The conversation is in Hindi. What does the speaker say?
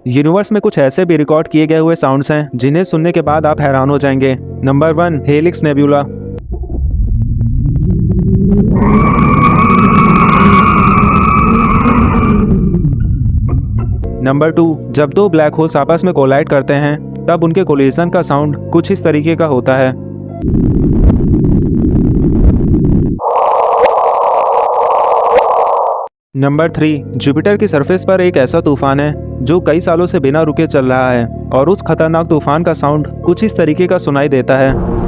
यूनिवर्स में कुछ ऐसे भी रिकॉर्ड किए गए हुए साउंड्स हैं जिन्हें सुनने के बाद आप हैरान हो जाएंगे। Number 1, helix nebula. नंबर 2, जब दो ब्लैक होल्स आपस में कोलाइड करते हैं तब उनके कोलिजन का साउंड कुछ इस तरीके का होता है। नंबर 3, जुपिटर की सरफेस पर एक ऐसा तूफान है जो कई सालों से बिना रुके चल रहा है और उस खतरनाक तूफान का साउंड कुछ इस तरीके का सुनाई देता है।